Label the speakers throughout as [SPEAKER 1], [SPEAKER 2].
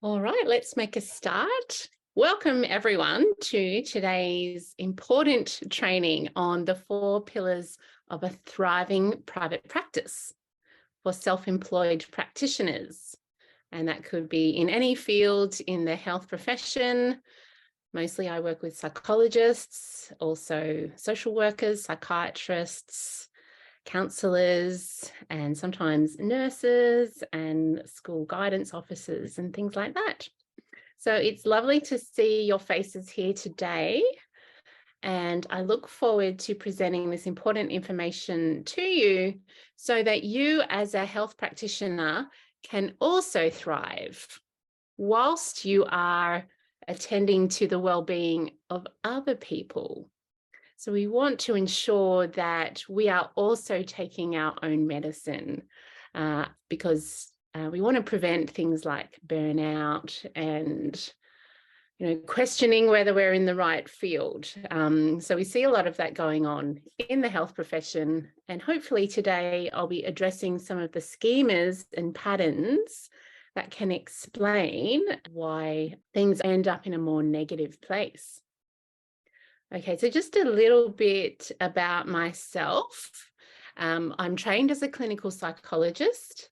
[SPEAKER 1] All right, let's make a start. Welcome everyone to today's important training on the 4 pillars of a thriving private practice for self-employed practitioners. And that could be in any field in the health profession. Mostly I work with psychologists, also social workers, psychiatrists, counsellors, and sometimes nurses and school guidance officers and things like that. So it's lovely to see your faces here today. And I look forward to presenting this important information to you so that you as a health practitioner can also thrive whilst you are attending to the well-being of other people. So we want to ensure that we are also taking our own medicine because we want to prevent things like burnout and questioning whether we're in the right field. So we see a lot of that going on in the health profession. And hopefully today I'll be addressing some of the schemas and patterns that can explain why things end up in a more negative place. Okay, so just a little bit about myself. I'm trained as a clinical psychologist.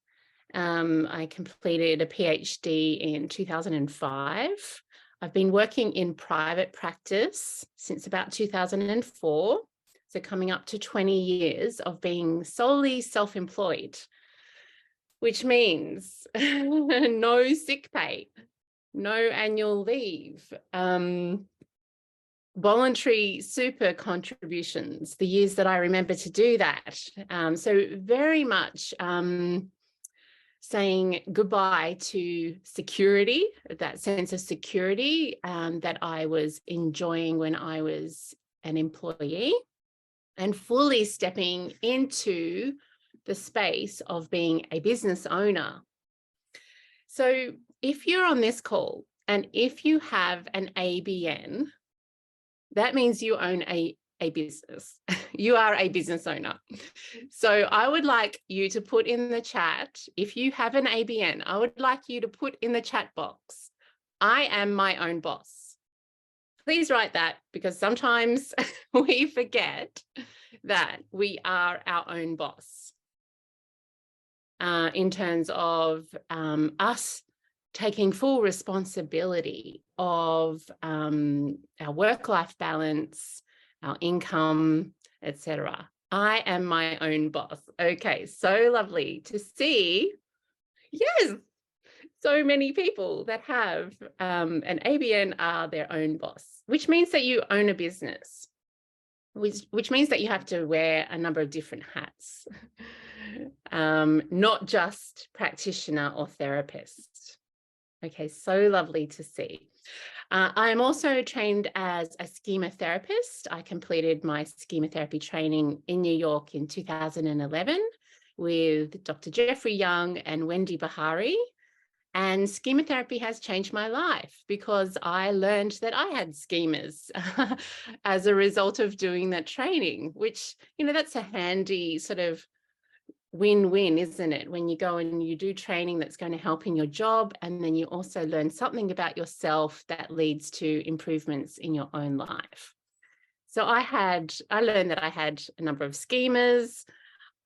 [SPEAKER 1] I completed a PhD in 2005. I've been working in private practice since about 2004, so coming up to 20 years of being solely self-employed, which means no sick pay, no annual leave, voluntary super contributions, the years that I remember to do that. So very much saying goodbye to security, that sense of security that I was enjoying when I was an employee, and fully stepping into the space of being a business owner. So if you're on this call and if you have an ABN, that means you own a business. You are a business owner. So I would like you to put in the chat, if you have an ABN, I would like you to put in the chat box, I am my own boss. Please write that, because sometimes we forget that we are our own boss in terms of us taking full responsibility of our work-life balance, our income, etc. I am my own boss. Okay, so lovely to see. Yes, so many people that have an ABN are their own boss, which means that you own a business, which means that you have to wear a number of different hats, not just practitioner or therapist. Okay, so lovely to see. I am also trained as a schema therapist. I completed my schema therapy training in New York in 2011 with Dr. Jeffrey Young and Wendy Bahari. And schema therapy has changed my life because I learned that I had schemas as a result of doing that training, which, that's a handy sort of win-win, isn't it? When you go and you do training that's going to help in your job, and then you also learn something about yourself that leads to improvements in your own life. So I learned that I had a number of schemas.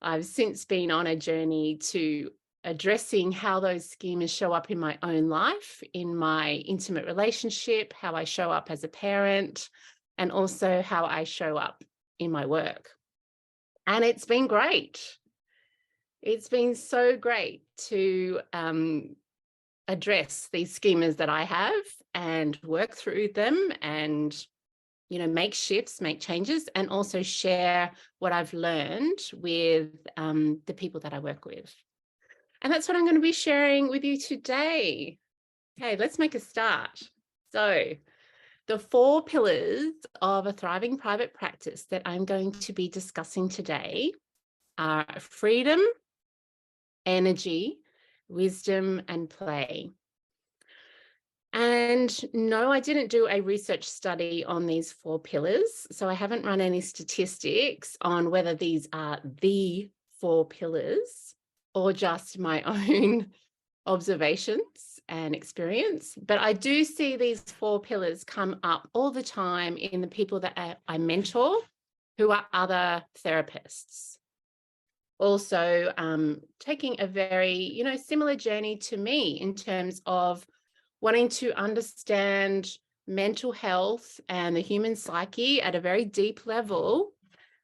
[SPEAKER 1] I've since been on a journey to addressing how those schemas show up in my own life, in my intimate relationship, how I show up as a parent, and also how I show up in my work. And it's been great. It's been so great to address these schemas that I have and work through them and, make shifts, make changes, and also share what I've learned with the people that I work with. And that's what I'm going to be sharing with you today. Okay, let's make a start. So the 4 pillars of a thriving private practice that I'm going to be discussing today are freedom, energy, wisdom, and play. And no, I didn't do a research study on these 4 pillars, so I haven't run any statistics on whether these are the 4 pillars or just my own observations and experience, but I do see these 4 pillars come up all the time in the people that I mentor who are other therapists. Also taking a very, similar journey to me in terms of wanting to understand mental health and the human psyche at a very deep level,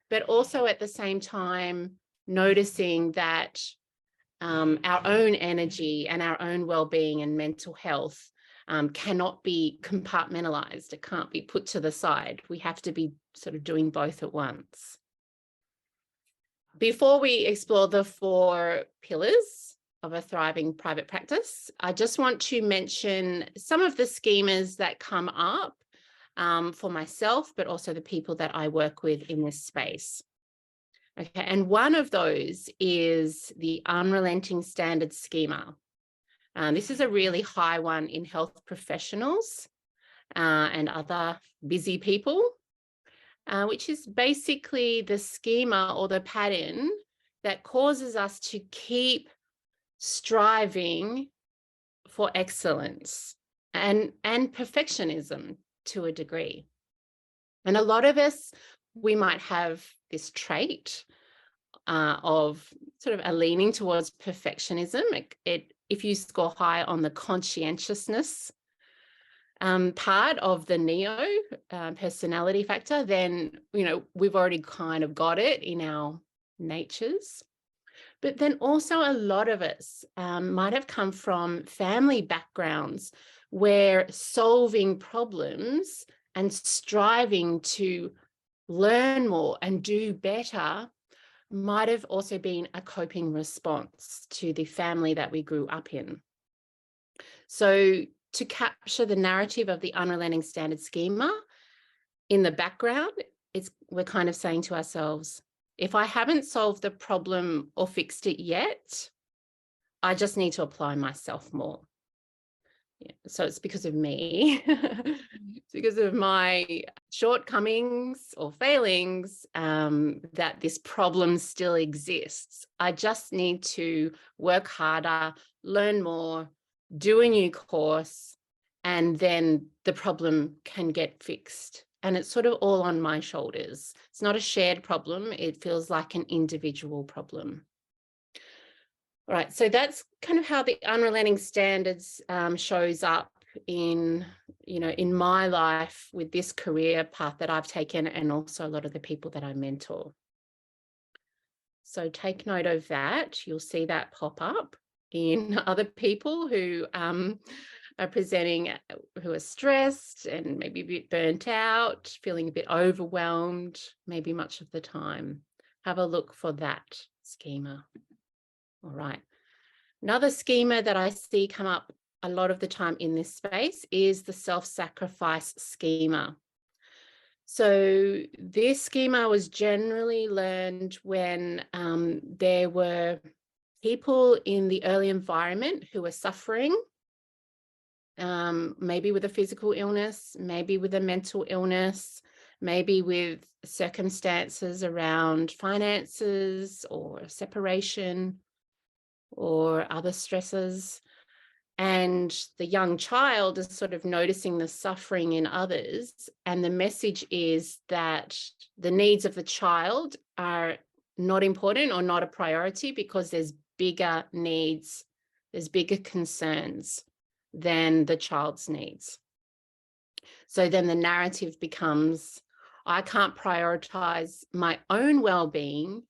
[SPEAKER 1] but also at the same time noticing that our own energy and our own well-being and mental health cannot be compartmentalized. It can't be put to the side. We have to be sort of doing both at once. Before we explore the 4 pillars of a thriving private practice, I just want to mention some of the schemas that come up for myself, but also the people that I work with in this space. Okay, and one of those is the unrelenting standard schema. This is a really high one in health professionals and other busy people, which is basically the schema or the pattern that causes us to keep striving for excellence and perfectionism to a degree. And a lot of us, we might have this trait of sort of a leaning towards perfectionism. If you score high on the conscientiousness part of the NEO personality factor, then, we've already kind of got it in our natures. But then also a lot of us might have come from family backgrounds where solving problems and striving to learn more and do better might have also been a coping response to the family that we grew up in. So to capture the narrative of the unrelenting standard schema in the background, we're kind of saying to ourselves, if I haven't solved the problem or fixed it yet, I just need to apply myself more. Yeah, so it's because of me, it's because of my shortcomings or failings that this problem still exists. I just need to work harder, learn more, do a new course, and then the problem can get fixed. And it's sort of all on my shoulders. It's not a shared problem. It feels like an individual problem. All right, so that's kind of how the unrelenting standards shows up in my life with this career path that I've taken, and also a lot of the people that I mentor. So take note of that. You'll see that pop up in other people who are presenting, who are stressed and maybe a bit burnt out, feeling a bit overwhelmed, maybe much of the time. Have a look for that schema. All right. Another schema that I see come up a lot of the time in this space is the self-sacrifice schema. So this schema was generally learned when there were people in the early environment who were suffering, maybe with a physical illness, maybe with a mental illness, maybe with circumstances around finances or separation or other stresses. And the young child is sort of noticing the suffering in others. And the message is that the needs of the child are not important or not a priority because there's bigger needs, there's bigger concerns than the child's needs. So then the narrative becomes, I can't prioritize my own well-being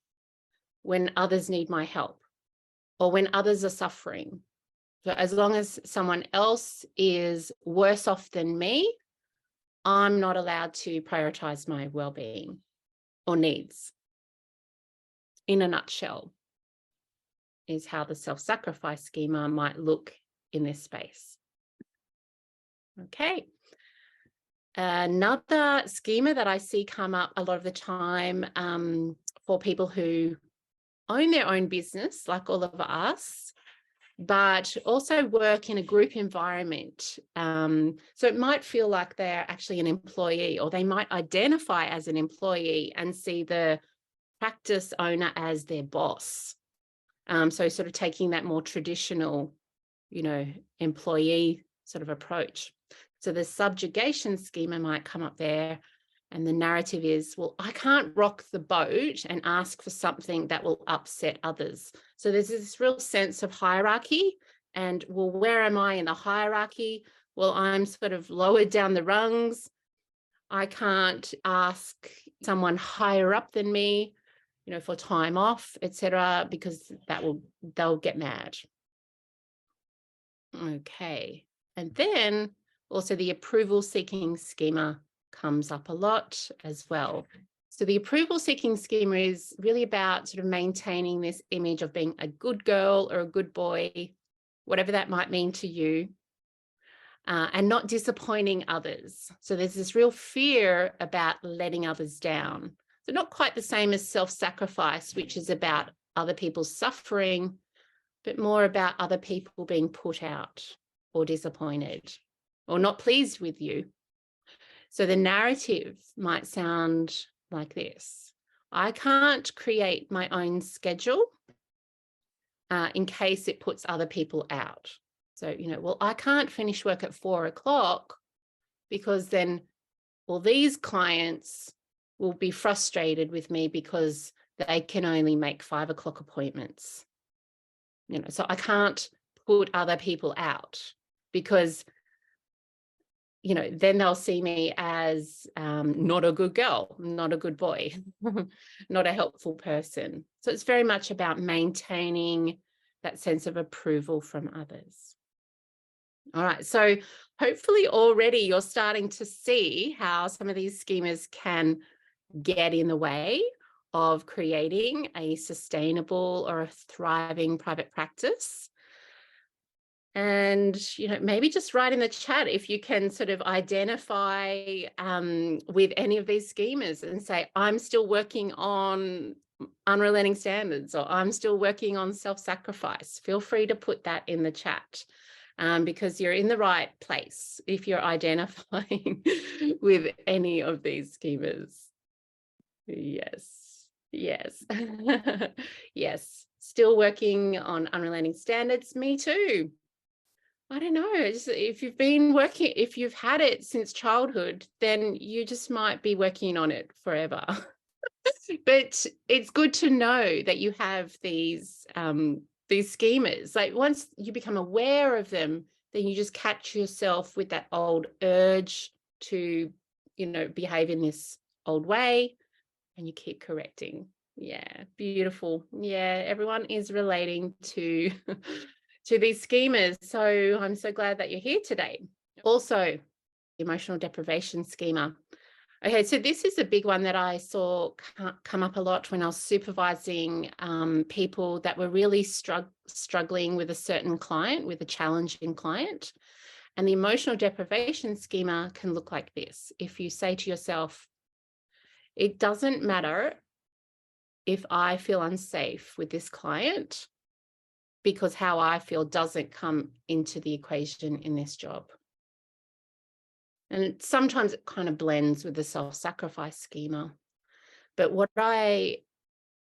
[SPEAKER 1] when others need my help or when others are suffering. So as long as someone else is worse off than me, I'm not allowed to prioritize my well-being or needs. In a nutshell, is how the self-sacrifice schema might look in this space. Okay. Another schema that I see come up a lot of the time for people who own their own business, like all of us, but also work in a group environment. So it might feel like they're actually an employee, or they might identify as an employee and see the practice owner as their boss. So sort of taking that more traditional, employee sort of approach. So the subjugation schema might come up there, and the narrative is, well, I can't rock the boat and ask for something that will upset others. So there's this real sense of hierarchy, and, well, where am I in the hierarchy? Well, I'm sort of lower down the rungs. I can't ask someone higher up than me, for time off, etc., because they'll get mad. Okay. And then also the approval seeking schema comes up a lot as well. So the approval seeking schema is really about sort of maintaining this image of being a good girl or a good boy, whatever that might mean to you, and not disappointing others. So there's this real fear about letting others down. So not quite the same as self-sacrifice, which is about other people's suffering, but more about other people being put out or disappointed or not pleased with you. So the narrative might sound like this: I can't create my own schedule in case it puts other people out. So, well, I can't finish work at 4 o'clock because then, well, these clients will be frustrated with me because they can only make 5 o'clock appointments. So I can't put other people out because, then they'll see me as not a good girl, not a good boy, not a helpful person. So it's very much about maintaining that sense of approval from others. All right, so hopefully already you're starting to see how some of these schemas can get in the way of creating a sustainable or a thriving private practice. And, maybe just write in the chat if you can sort of identify with any of these schemas and say, I'm still working on unrelenting standards, or I'm still working on self-sacrifice. Feel free to put that in the chat. Because you're in the right place if you're identifying with any of these schemas. Yes, yes. Still working on unrelenting standards. Me too. I don't know. If you've been working, if you've had it since childhood, then you just might be working on it forever. But it's good to know that you have these schemas. Like once you become aware of them, then you just catch yourself with that old urge to, behave in this old way, and you keep correcting. Yeah, beautiful. Yeah, everyone is relating to to these schemas. So I'm so glad that you're here today. Also, emotional deprivation schema. Okay, so this is a big one that I saw come up a lot when I was supervising people that were really struggling with a certain client, with a challenging client. And the emotional deprivation schema can look like this. If you say to yourself, it doesn't matter if I feel unsafe with this client because how I feel doesn't come into the equation in this job. And sometimes it kind of blends with the self-sacrifice schema. But what I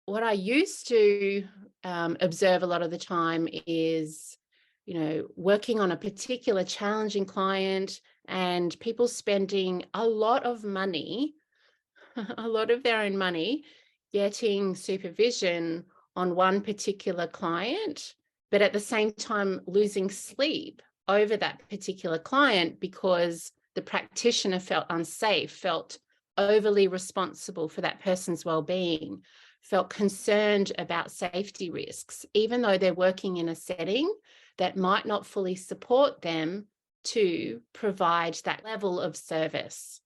[SPEAKER 1] used to observe a lot of the time is, working on a particular challenging client and people spending a lot of money, a lot of their own money, getting supervision on one particular client, but at the same time losing sleep over that particular client because the practitioner felt unsafe, felt overly responsible for that person's well-being, felt concerned about safety risks, even though they're working in a setting that might not fully support them to provide that level of service.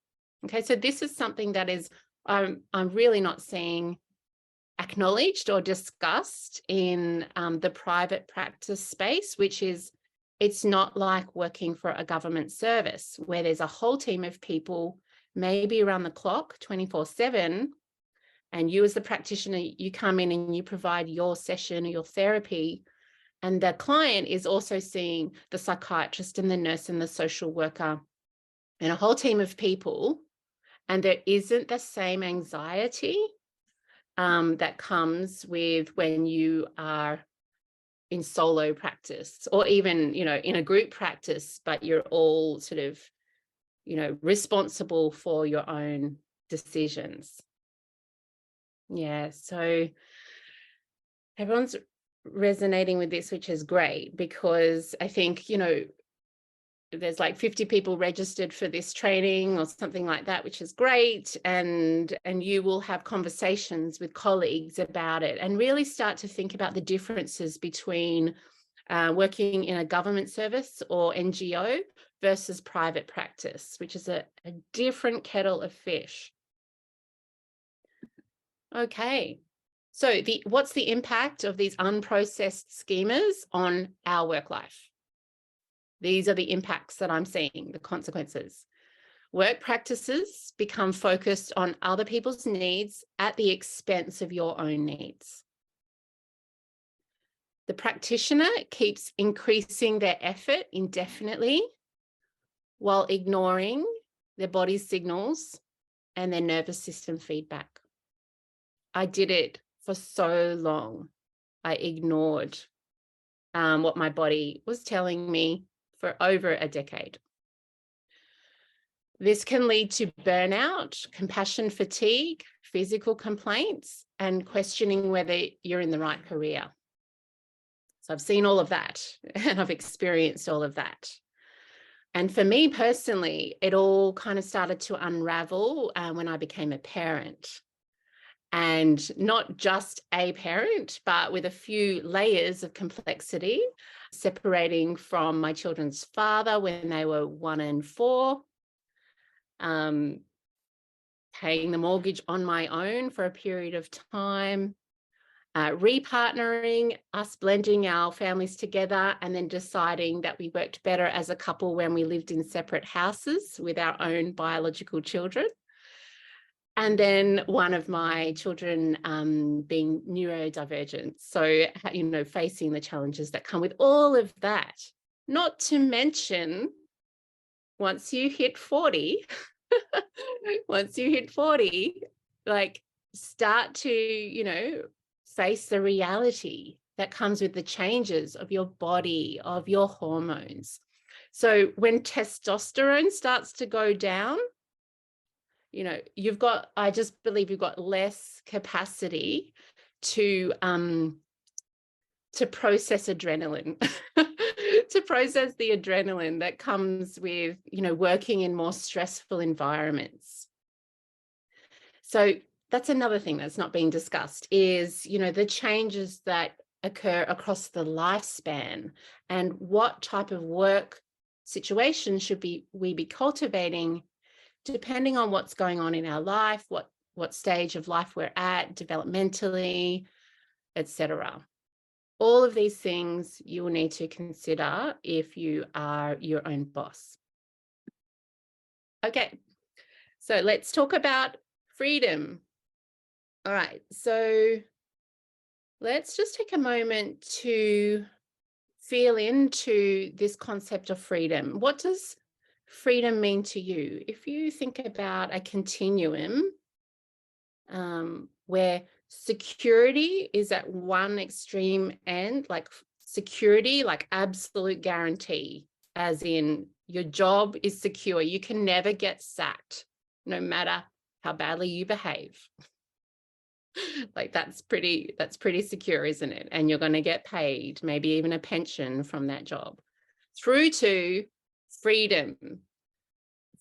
[SPEAKER 1] Okay, so this is something that is, I'm really not seeing acknowledged or discussed in the private practice space, which is, it's not like working for a government service where there's a whole team of people, maybe around the clock, 24/7, and you as the practitioner, you come in and you provide your session or your therapy, and the client is also seeing the psychiatrist and the nurse and the social worker and a whole team of people, and there isn't the same anxiety that comes with when you are in solo practice, or even, in a group practice, but you're all sort of, responsible for your own decisions. Yeah, so everyone's resonating with this, which is great, because I think, there's like 50 people registered for this training or something like that, which is great. And you will have conversations with colleagues about it and really start to think about the differences between working in a government service or NGO versus private practice, which is a different kettle of fish. Okay. So what's the impact of these unprocessed schemas on our work life? These are the impacts that I'm seeing, the consequences. Work practices become focused on other people's needs at the expense of your own needs. The practitioner keeps increasing their effort indefinitely while ignoring their body's signals and their nervous system feedback. I did it for so long. I ignored what my body was telling me for over a decade. This can lead to burnout, compassion fatigue, physical complaints, and questioning whether you're in the right career. So I've seen all of that and I've experienced all of that. And for me personally, it all kind of started to unravel when I became a parent. And not just a parent, but with a few layers of complexity, separating from my children's father when they were 1 and 4, paying the mortgage on my own for a period of time, repartnering, us blending our families together, and then deciding that we worked better as a couple when we lived in separate houses with our own biological children. And then one of my children being neurodivergent. So, facing the challenges that come with all of that. Not to mention, once you hit 40, like start to, face the reality that comes with the changes of your body, of your hormones. So when testosterone starts to go down, I just believe you've got less capacity to process adrenaline, to process the adrenaline that comes with, working in more stressful environments. So that's another thing that's not being discussed is, the changes that occur across the lifespan and what type of work situation should we be cultivating depending on what's going on in our life, what stage of life we're at, developmentally, etc. All of these things you will need to consider if you are your own boss. Okay, so let's talk about freedom. All right, so let's just take a moment to feel into this concept of freedom. What does freedom mean to you? If you think about a continuum where security is at one extreme end, like security, like absolute guarantee, as in your job is secure. You can never get sacked, no matter how badly you behave. Like that's pretty secure, isn't it? And you're going to get paid, maybe even a pension from that job. Through to freedom,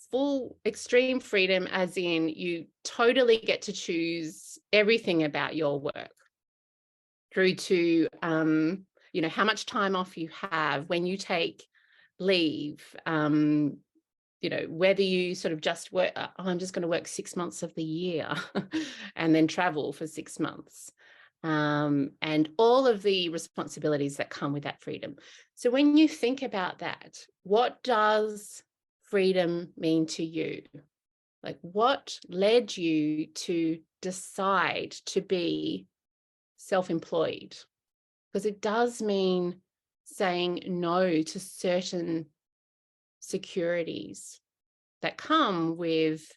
[SPEAKER 1] full extreme freedom, as in you totally get to choose everything about your work. Through to, how much time off you have, when you take leave, whether you sort of just work, I'm just going to work 6 months of the year and then travel for 6 months. And all of the responsibilities that come with that freedom. So when you think about that, what does freedom mean to you? Like, what led you to decide to be self-employed? Because it does mean saying no to certain securities that come with,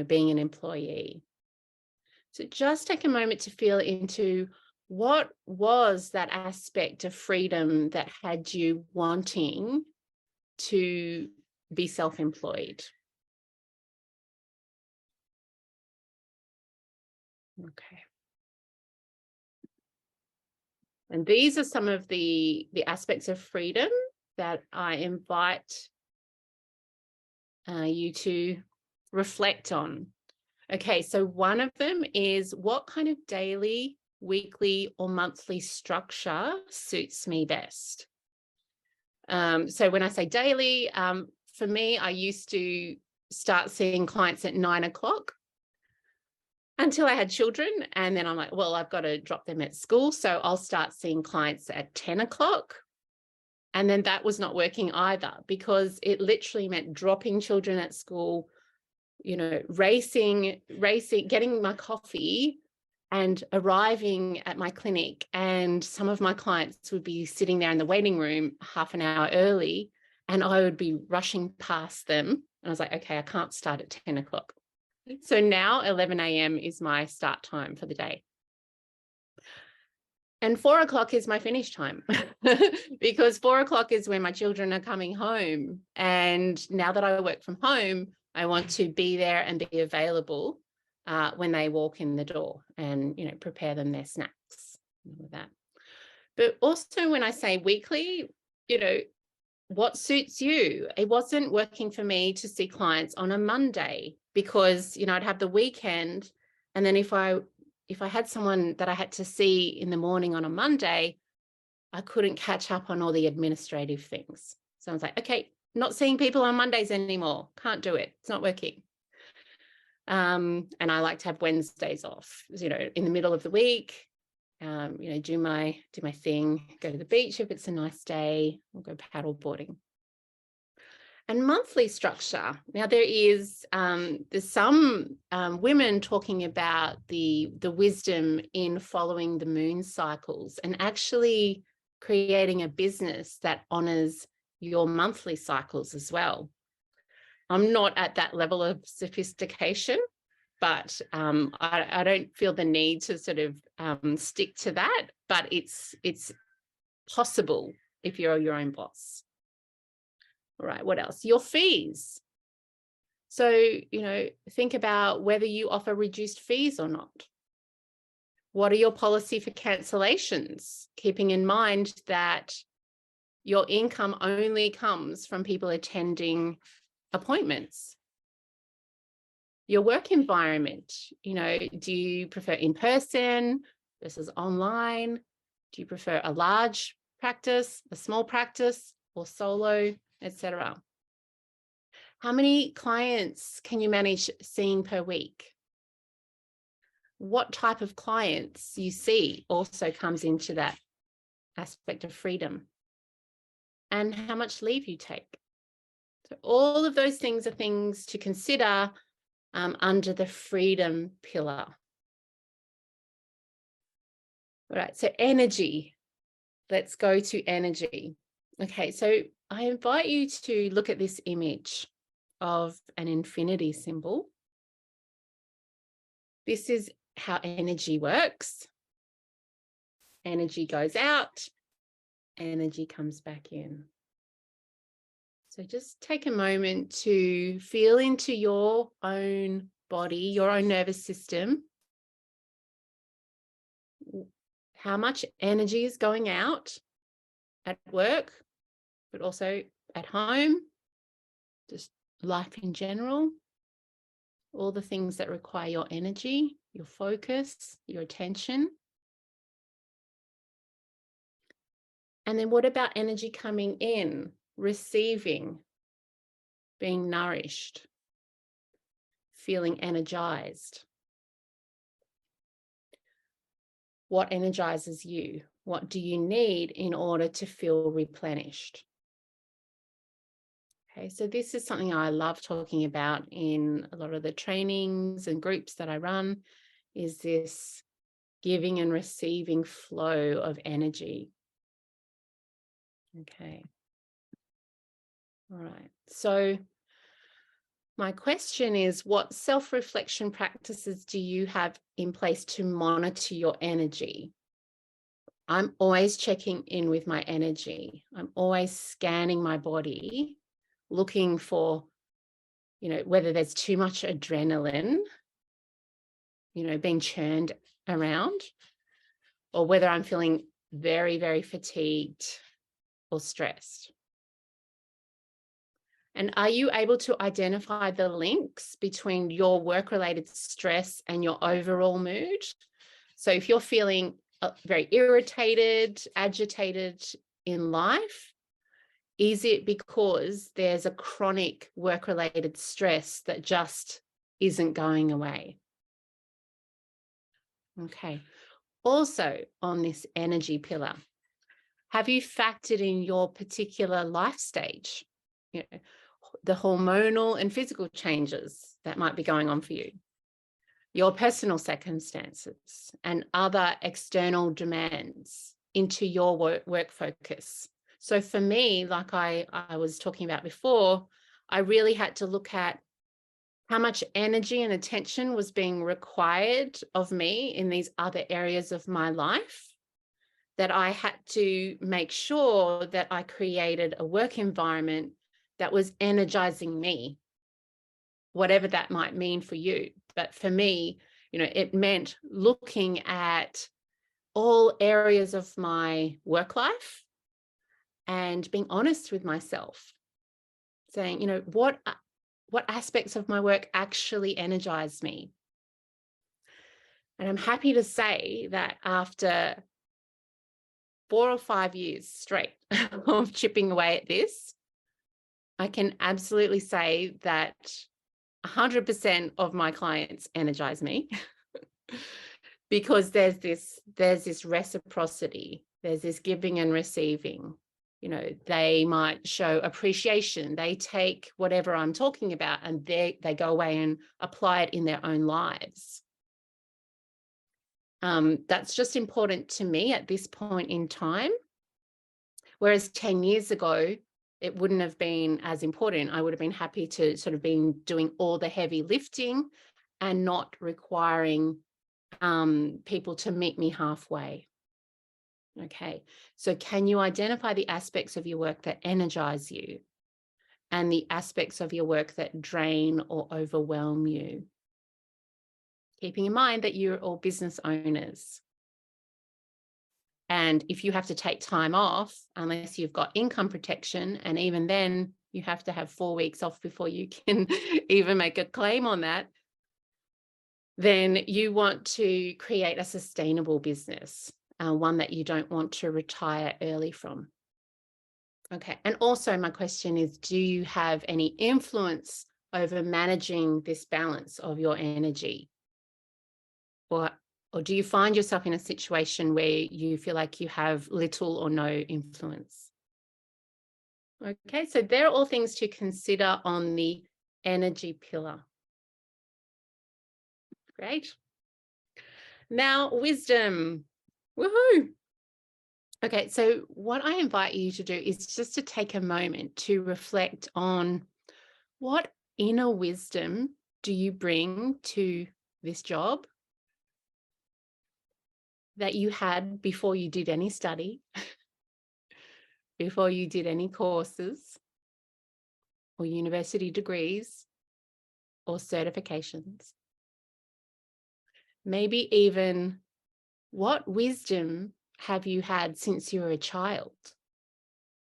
[SPEAKER 1] being an employee. So just take a moment to feel into what was that aspect of freedom that had you wanting to be self-employed? Okay. And these are some of the aspects of freedom that I invite you to reflect on. Okay, so one of them is, what kind of daily, weekly, or monthly structure suits me best? So when I say daily, for me, I used to start seeing clients at 9 o'clock until I had children. And then I'm like, well, I've got to drop them at school. So I'll start seeing clients at 10 o'clock. And then that was not working either, because it literally meant dropping children at school, you know, racing, getting my coffee and arriving at my clinic. And some of my clients would be sitting there in the waiting room half an hour early, and I would be rushing past them. And I was like, okay, I can't start at 10 o'clock. So now 11 a.m. is my start time for the day. And 4 o'clock is my finish time because 4 o'clock is when my children are coming home. And now that I work from home, I want to be there and be available when they walk in the door, and, you know, prepare them their snacks and all that. But also, when I say weekly, you know, what suits you? It wasn't working for me to see clients on a Monday because, you know, I'd have the weekend, and then if I had someone that I had to see in the morning on a Monday, I couldn't catch up on all the administrative things. So I was like, okay, not seeing people on Mondays anymore. Can't do it. It's not working. And I like to have Wednesdays off, you know, in the middle of the week, you know, do my thing, go to the beach if it's a nice day, or go paddle boarding. And monthly structure. Now there's some women talking about the wisdom in following the moon cycles and actually creating a business that honors your monthly cycles as well. I'm not at that level of sophistication, but I don't feel the need to sort of stick to that, but it's possible if you're your own boss. All right, what else? Your fees. So, you know, think about whether you offer reduced fees or not. What are your policy for cancellations? Keeping in mind that your income only comes from people attending appointments. Your work environment, you know, do you prefer in person versus online? Do you prefer a large practice, a small practice, or solo, etc.? How many clients can you manage seeing per week? What type of clients you see also comes into that aspect of freedom. And how much leave you take. So all of those things are things to consider under the freedom pillar. All right, so energy. Let's go to energy. Okay, so I invite you to look at this image of an infinity symbol. This is how energy works. Energy goes out, energy comes back in. So just take a moment to feel into your own body, your own nervous system. How much energy is going out at work, but also at home, just life in general, all the things that require your energy, your focus, your attention. And then what about energy coming in, receiving, being nourished, feeling energized? What energizes you? What do you need in order to feel replenished? Okay, so this is something I love talking about in a lot of the trainings and groups that I run, is this giving and receiving flow of energy. Okay. All right. So my question is, what self-reflection practices do you have in place to monitor your energy? I'm always checking in with my energy. I'm always scanning my body, looking for, whether there's too much adrenaline, being churned around, or whether I'm feeling very, very fatigued or stressed. And are you able to identify the links between your work-related stress and your overall mood? So if you're feeling very irritated, agitated in life, is it because there's a chronic work-related stress that just isn't going away? Okay. Also, on this energy pillar, have you factored in your particular life stage? The hormonal and physical changes that might be going on for you, your personal circumstances, and other external demands into your work focus. So for me, like I was talking about before, I really had to look at how much energy and attention was being required of me in these other areas of my life, that I had to make sure that I created a work environment that was energizing me, whatever that might mean for you. But for me, it meant looking at all areas of my work life and being honest with myself, saying, what aspects of my work actually energize me. And I'm happy to say that after 4 or 5 years straight of chipping away at this, I can absolutely say that 100% of my clients energize me because there's this reciprocity, there's this giving and receiving. They might show appreciation. They take whatever I'm talking about and they go away and apply it in their own lives. That's just important to me at this point in time. Whereas 10 years ago, it wouldn't have been as important. I would have been happy to sort of been doing all the heavy lifting and not requiring people to meet me halfway. Okay, so can you identify the aspects of your work that energize you and the aspects of your work that drain or overwhelm you? Keeping in mind that you're all business owners. And if you have to take time off, unless you've got income protection, and even then you have to have 4 weeks off before you can even make a claim on that, then you want to create a sustainable business, one that you don't want to retire early from. Okay, and also my question is, do you have any influence over managing this balance of your energy? Or do you find yourself in a situation where you feel like you have little or no influence? Okay, so there are all things to consider on the energy pillar. Great. Now, wisdom. Woohoo! Okay, so what I invite you to do is just to take a moment to reflect on what inner wisdom do you bring to this job that you had before you did any study, before you did any courses or university degrees or certifications. Maybe even what wisdom have you had since you were a child?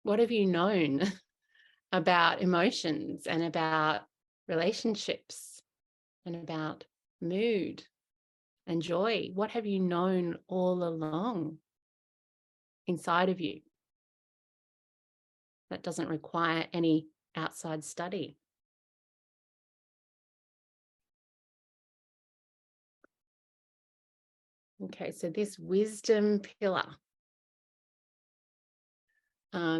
[SPEAKER 1] What have you known about emotions and about relationships and about mood and joy? What have you known all along inside of you that doesn't require any outside study? Okay, so this wisdom pillar.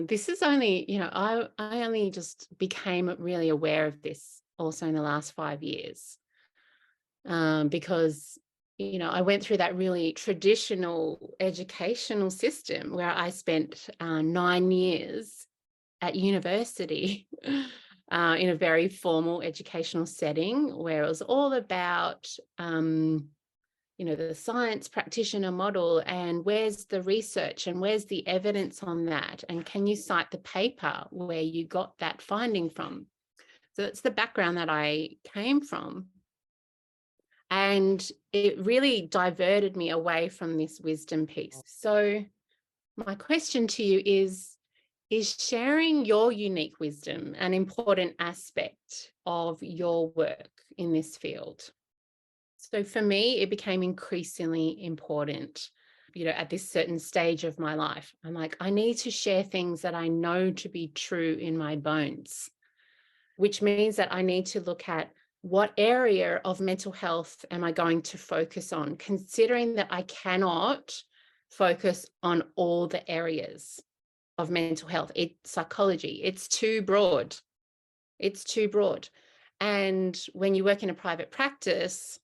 [SPEAKER 1] This is only, I only just became really aware of this also in the last 5 years, because, I went through that really traditional educational system where I spent 9 years at university in a very formal educational setting where it was all about, the science practitioner model, and where's the research and where's the evidence on that? And can you cite the paper where you got that finding from? So that's the background that I came from. And it really diverted me away from this wisdom piece. So my question to you is sharing your unique wisdom an important aspect of your work in this field? So for me, it became increasingly important, at this certain stage of my life. I'm like, I need to share things that I know to be true in my bones, which means that I need to look at what area of mental health am I going to focus on, considering that I cannot focus on all the areas of mental health. It's psychology. It's too broad. It's too broad. And when you work in a private practice,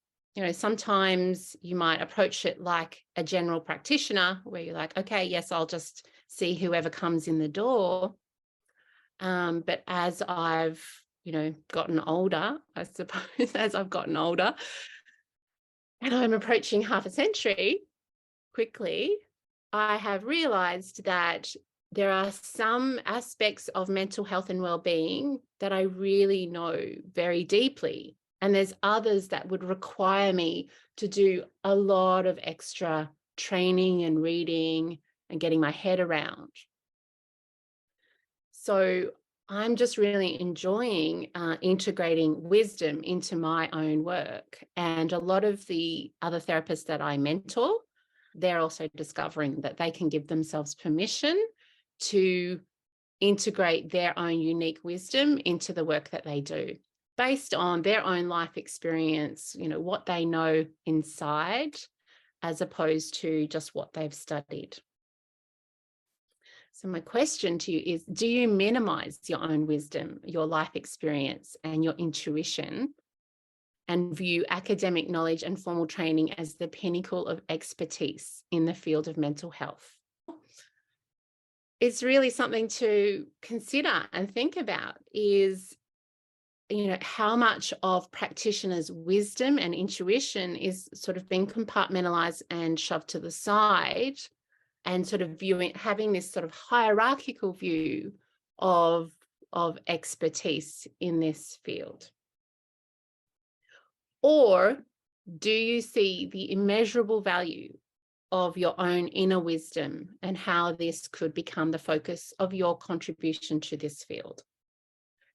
[SPEAKER 1] sometimes you might approach it like a general practitioner, where you're like, okay, yes, I'll just see whoever comes in the door. But as I've, gotten older, I suppose, as I've gotten older, and I'm approaching half a century quickly, I have realized that there are some aspects of mental health and well-being that I really know very deeply. And there's others that would require me to do a lot of extra training and reading and getting my head around. So I'm just really enjoying integrating wisdom into my own work. And a lot of the other therapists that I mentor, they're also discovering that they can give themselves permission to integrate their own unique wisdom into the work that they do, based on their own life experience, what they know inside, as opposed to just what they've studied. So my question to you is, do you minimize your own wisdom, your life experience, and your intuition, and view academic knowledge and formal training as the pinnacle of expertise in the field of mental health? It's really something to consider and think about, is, how much of practitioners' wisdom and intuition is sort of being compartmentalized and shoved to the side, and sort of having this sort of hierarchical view of expertise in this field. Or do you see the immeasurable value of your own inner wisdom and how this could become the focus of your contribution to this field?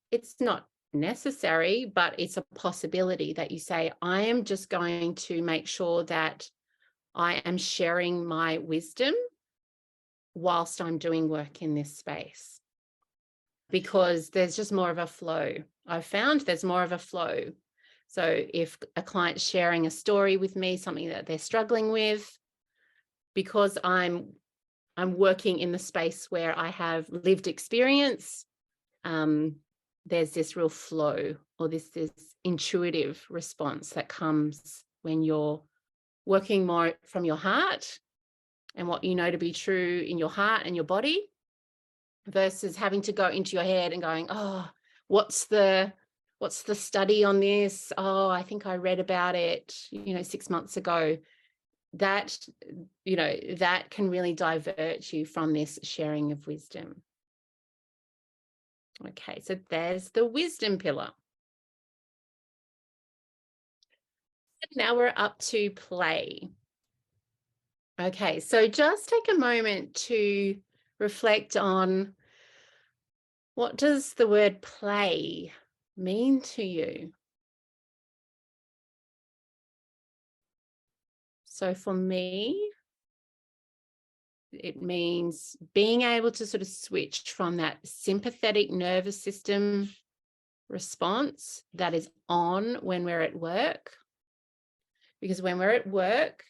[SPEAKER 1] It's not necessary, but it's a possibility that you say, I am just going to make sure that I am sharing my wisdom whilst I'm doing work in this space, because there's just more of a flow. I've found there's more of a flow. So if a client's sharing a story with me, something that they're struggling with, because I'm working in the space where I have lived experience, there's this real flow, or this intuitive response that comes when you're working more from your heart and what you know to be true in your heart and your body, versus having to go into your head and going, oh, what's the study on this? Oh, I think I read about it, 6 months ago. That, that can really divert you from this sharing of wisdom. Okay, so there's the wisdom pillar. Now we're up to play. Okay, so just take a moment to reflect on, what does the word play mean to you? So for me, it means being able to sort of switch from that sympathetic nervous system response that is on when we're at work. Because when we're at work,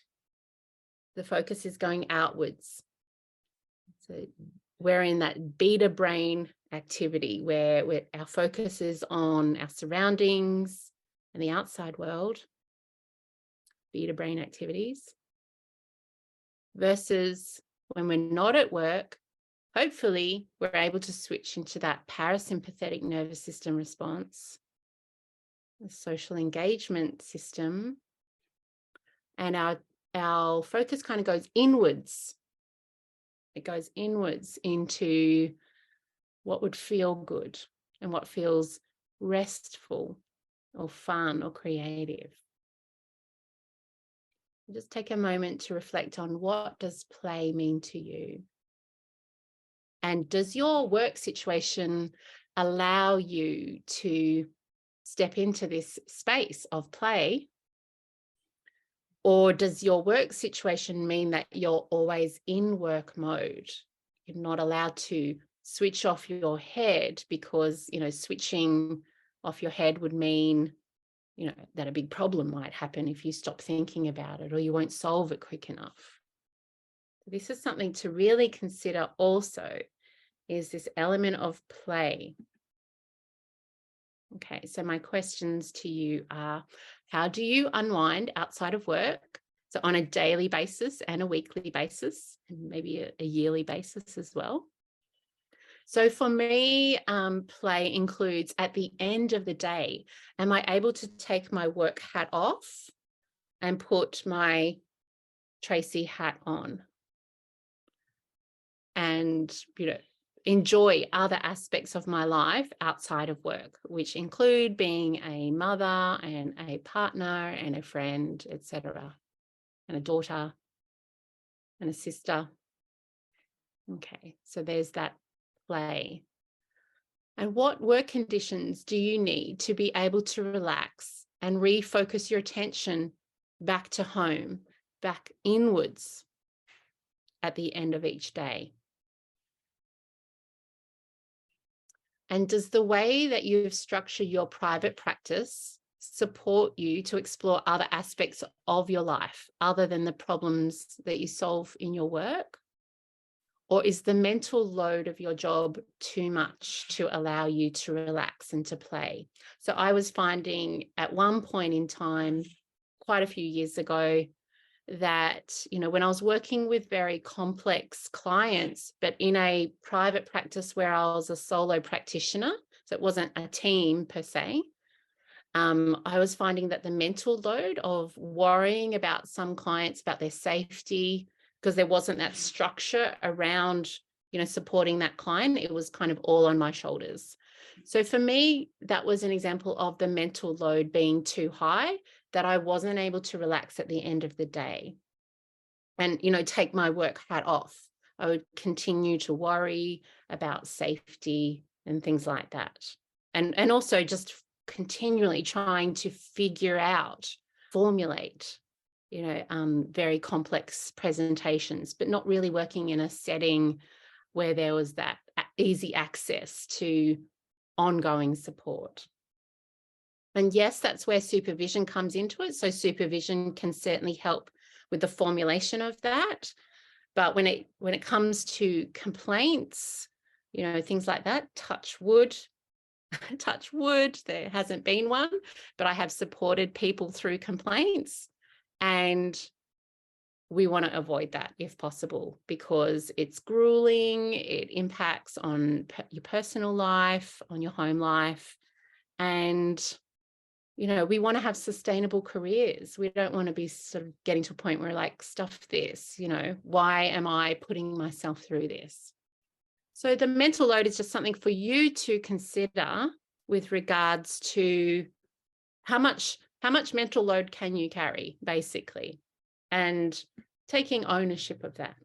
[SPEAKER 1] the focus is going outwards. So we're in that beta brain activity where our focus is on our surroundings and the outside world, beta brain activities, versus when we're not at work, hopefully we're able to switch into that parasympathetic nervous system response, the social engagement system, and our our focus kind of goes inwards. It goes inwards into what would feel good and what feels restful or fun or creative. Just take a moment to reflect on, what does play mean to you? And does your work situation allow you to step into this space of play? Or does your work situation mean that you're always in work mode? You're not allowed to switch off your head because, switching off your head would mean, that a big problem might happen if you stop thinking about it, or you won't solve it quick enough. This is something to really consider also, is this element of play. Okay, so my questions to you are, how do you unwind outside of work? So on a daily basis and a weekly basis, and maybe a yearly basis as well. So for me, play includes, at the end of the day, am I able to take my work hat off and put my Tracy hat on? And, enjoy other aspects of my life outside of work, which include being a mother and a partner and a friend, etc., and a daughter and a sister. Okay, so there's that play. And what work conditions do you need to be able to relax and refocus your attention back to home, back inwards at the end of each day? And does the way that you've structured your private practice support you to explore other aspects of your life other than the problems that you solve in your work? Or is the mental load of your job too much to allow you to relax and to play? So I was finding at one point in time, quite a few years ago, that, when I was working with very complex clients, but in a private practice where I was a solo practitioner, so it wasn't a team per se, I was finding that the mental load of worrying about some clients, about their safety, because there wasn't that structure around, supporting that client, it was kind of all on my shoulders. So for me, that was an example of the mental load being too high, that I wasn't able to relax at the end of the day and, take my work hat off. I would continue to worry about safety and things like that. And also just continually trying to figure out, formulate, very complex presentations, but not really working in a setting where there was that easy access to ongoing support. And yes, that's where supervision comes into it. So supervision can certainly help with the formulation of that. But when it comes to complaints, things like that, touch wood, there hasn't been one, but I have supported people through complaints, and we want to avoid that if possible, because it's grueling, it impacts on your personal life, on your home life, and we want to have sustainable careers. We don't want to be sort of getting to a point where like, stuff this, why am I putting myself through this? So the mental load is just something for you to consider with regards to how much mental load can you carry, basically, and taking ownership of that.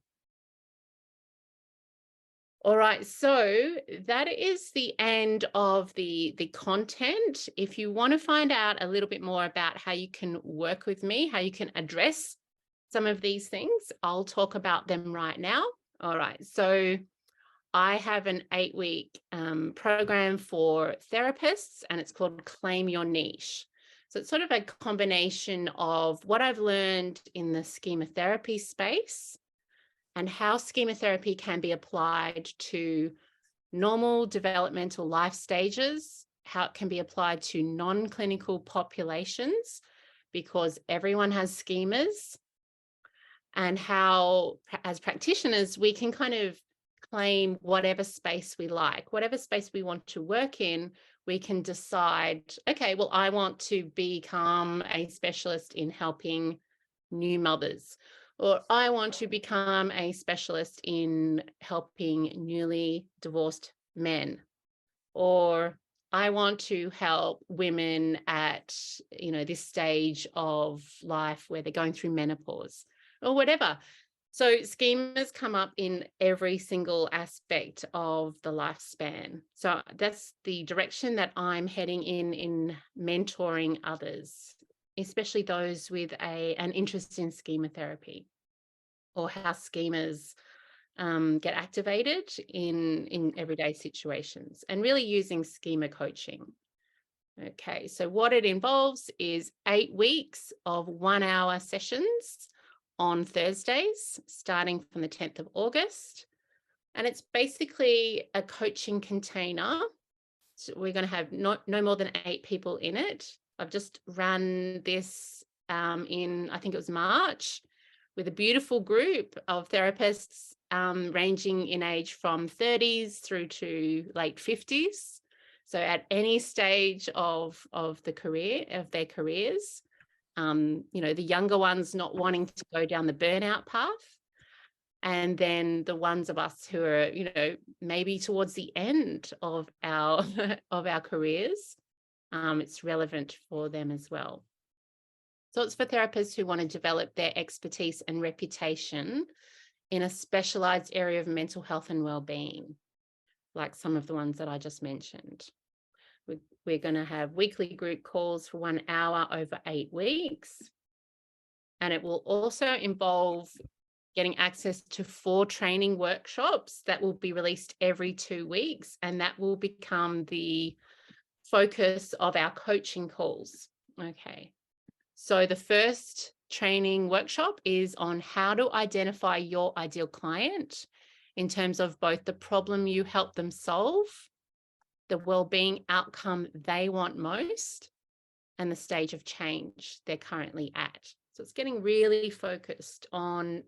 [SPEAKER 1] All right, so that is the end of the content. If you want to find out a little bit more about how you can work with me, how you can address some of these things, I'll talk about them right now. All right, so I have an 8-week program for therapists, and it's called Claim Your Niche. So it's sort of a combination of what I've learned in the schema therapy space and how schema therapy can be applied to normal developmental life stages, how it can be applied to non-clinical populations, because everyone has schemas, and how, as practitioners, we can kind of claim whatever space we like, whatever space we want to work in. We can decide, okay, well, I want to become a specialist in helping new mothers, or I want to become a specialist in helping newly divorced men, or I want to help women at, this stage of life where they're going through menopause or whatever. So schemas come up in every single aspect of the lifespan. So that's the direction that I'm heading in mentoring others, especially those with an interest in schema therapy, or how schemas get activated in everyday situations, and really using schema coaching. Okay, so what it involves is 8 weeks of 1-hour sessions on Thursdays, starting from the 10th of August. And it's basically a coaching container. So we're going to have no more than 8 people in it. I've just run this in, I think it was March, with a beautiful group of therapists ranging in age from 30s through to late 50s. So at any stage of their careers, the younger ones not wanting to go down the burnout path, and then the ones of us who are, maybe towards the end of our of our careers, it's relevant for them as well. So it's for therapists who want to develop their expertise and reputation in a specialized area of mental health and well-being, like some of the ones that I just mentioned. We're going to have weekly group calls for 1 hour over 8 weeks. And it will also involve getting access to 4 training workshops that will be released every 2 weeks. And that will become the focus of our coaching calls. Okay. So the first training workshop is on how to identify your ideal client in terms of both the problem you help them solve, the well-being outcome they want most, and the stage of change they're currently at. So it's getting really focused on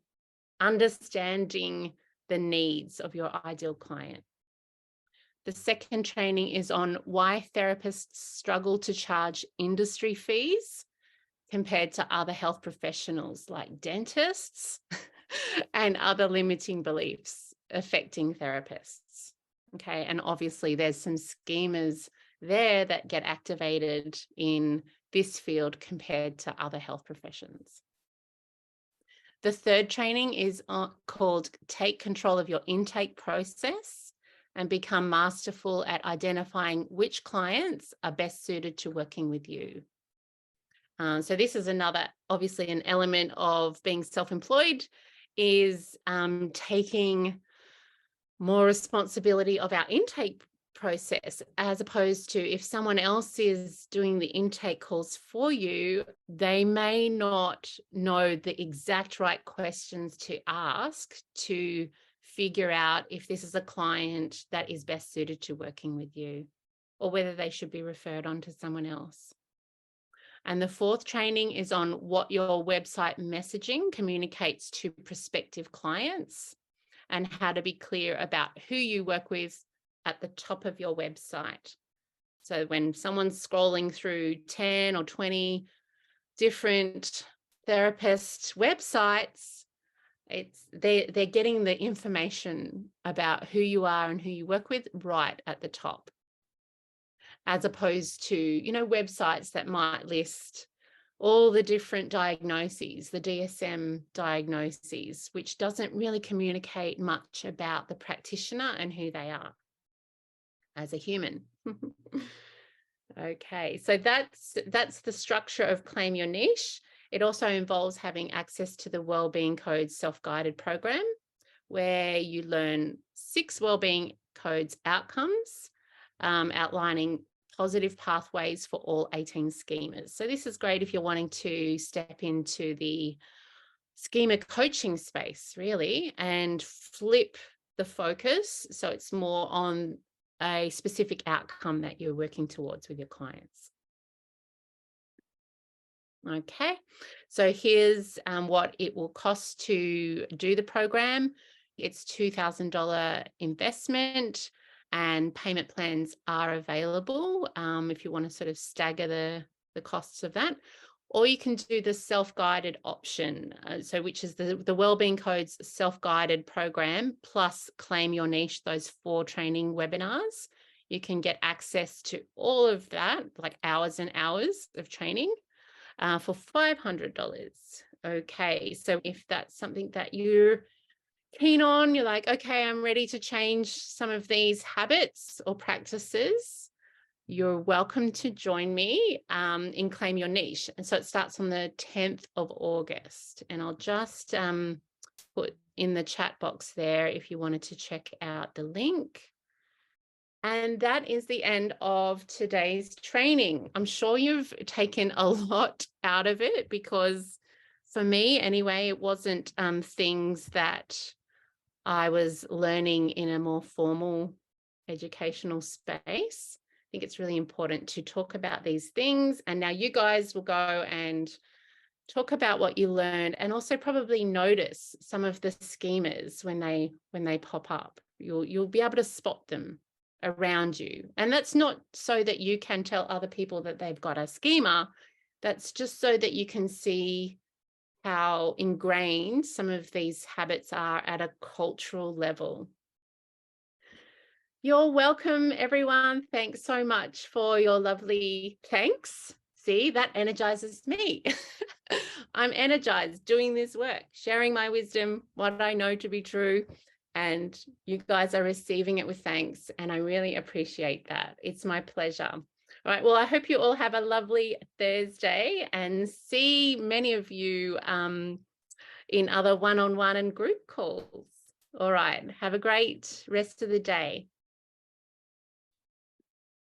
[SPEAKER 1] understanding the needs of your ideal client. The second training is on why therapists struggle to charge industry fees compared to other health professionals like dentists and other limiting beliefs affecting therapists. Okay, and obviously there's some schemas there that get activated in this field compared to other health professions. The third training is called Take Control of Your Intake Process and Become Masterful at Identifying Which Clients are Best Suited to Working with You. So this is another, obviously, an element of being self-employed, is taking more responsibility of our intake process, as opposed to if someone else is doing the intake calls for you, they may not know the exact right questions to ask to figure out if this is a client that is best suited to working with you, or whether they should be referred on to someone else. And the fourth training is on what your website messaging communicates to prospective clients, and how to be clear about who you work with at the top of your website. So when someone's scrolling through 10 or 20 different therapist websites, they're getting the information about who you are and who you work with right at the top, as opposed to, websites that might list all the different diagnoses, the DSM diagnoses, which doesn't really communicate much about the practitioner and who they are as a human. Okay, so that's the structure of Claim Your Niche. It also involves having access to the Wellbeing Codes self-guided program, where you learn 6 Wellbeing Codes outcomes, outlining positive pathways for all 18 schemas. So this is great if you're wanting to step into the schema coaching space, really, and flip the focus so it's more on a specific outcome that you're working towards with your clients. Okay, so here's what it will cost to do the program. It's $2,000 investment, and payment plans are available if you want to sort of stagger the costs of that. or you can do the self-guided option, which is the Wellbeing Codes self-guided program plus Claim Your Niche, those 4 training webinars. You can get access to all of that, like hours and hours of training for $500. Okay, so if that's something that you're keen on, you're like, okay, I'm ready to change some of these habits or practices, you're welcome to join me in Claim Your Niche. And so it starts on the 10th of August. And I'll just put in the chat box there if you wanted to check out the link. And that is the end of today's training. I'm sure you've taken a lot out of it, because for me anyway, it wasn't things that I was learning in a more formal educational space. I think it's really important to talk about these things. And now you guys will go and talk about what you learned, and also probably notice some of the schemas when they pop up. You'll be able to spot them around you. And that's not so that you can tell other people that they've got a schema. That's just so that you can see how ingrained some of these habits are at a cultural level. You're welcome, everyone. Thanks so much for your lovely thanks. See, that energizes me. I'm energized doing this work, sharing my wisdom, what I know to be true, and you guys are receiving it with thanks, and I really appreciate that. It's my pleasure. All right, well, I hope you all have a lovely Thursday, and see many of you in other one-on-one and group calls. All right, have a great rest of the day.